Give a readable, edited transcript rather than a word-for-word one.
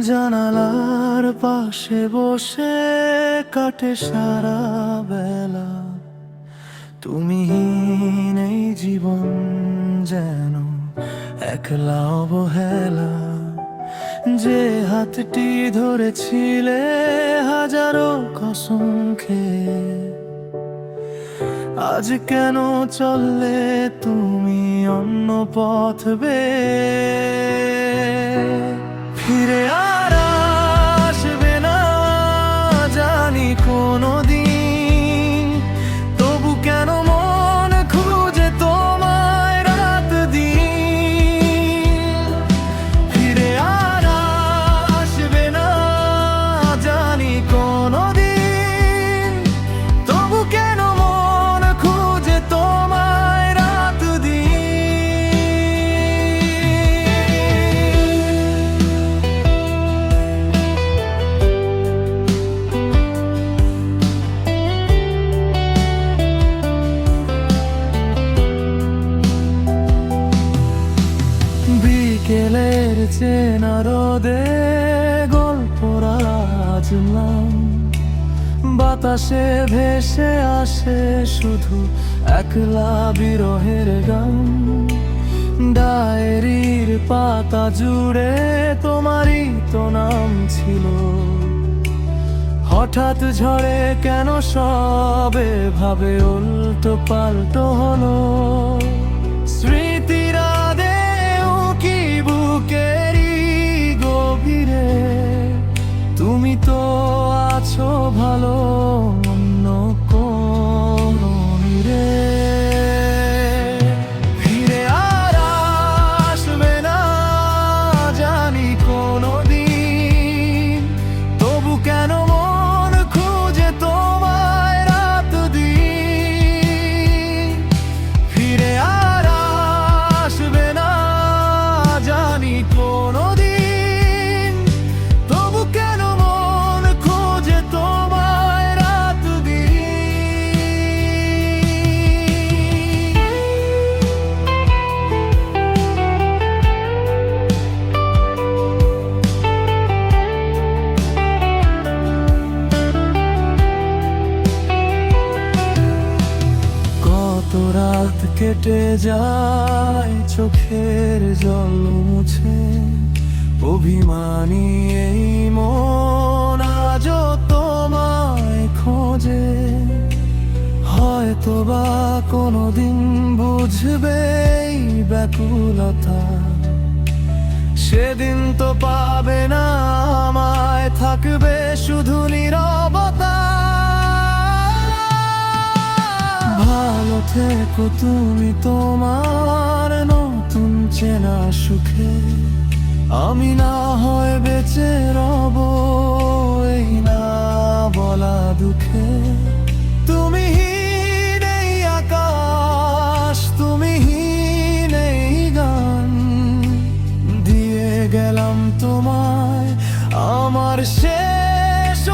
জানালার পাশে বসে কাটে সারা বেলা, তুমিহীন এই জীবন যেন একলা অবহেলা। যে হাতটি ধরেছিলে হাজারো কসম খেয়ে, আজ কেন চললে তুমি অন্য পথ ফিরে আর আসবে না জানি কোনোদিন, তবু কেন মন খুঁজে তোমায় রাত দিন। ফিরে আর আসবে না জানি কোনোদিন, তবু কেন মন খুঁজে তোমায় রাত দিন। বিকেলের চেনা রোদে গল্প রাজলাম, বাতাসে ভেসে আসে শুধু একলা বিরহের গান। ডায়েরির পাতা জুড়ে তোমারই তো নাম ছিল, হঠাৎ ঝড়ে কেন সবে ভাবে উল্টো পাল্টো হলো। স্মৃতিরা কি বুকেরই গভীরে, তুমি তো আছো ভালো অন্য কোনো রে। ফিরে আর আসবে না জানি কোনোদিন, তবু কেন মন খুঁজে তোমায় রাত দিন। ফিরে আর আসবে না জানি কোনোদিন, তবু কেন মন খুঁজে তোমায় রাত দিন। কত রাত কেটে যায় চোখের জল মুছে, অভিমানী এই মন আজও তোমায় খোঁজে। হয়তো বা কোনোদিন বুঝবে এই ব্যাকুলতা, সেদিন তো পাবে না আমায়, থাকবে শুধু নীরবতা। ভালো থেকো তুমি তোমার নতুন চেনা সুখে, আমি না হয় বেঁচে রব এই না বলা দুঃখে। তুমিহীন এই আকাশ, তুমিহীন এই গান, দিয়ে গেলাম তোমায় আমার শেষ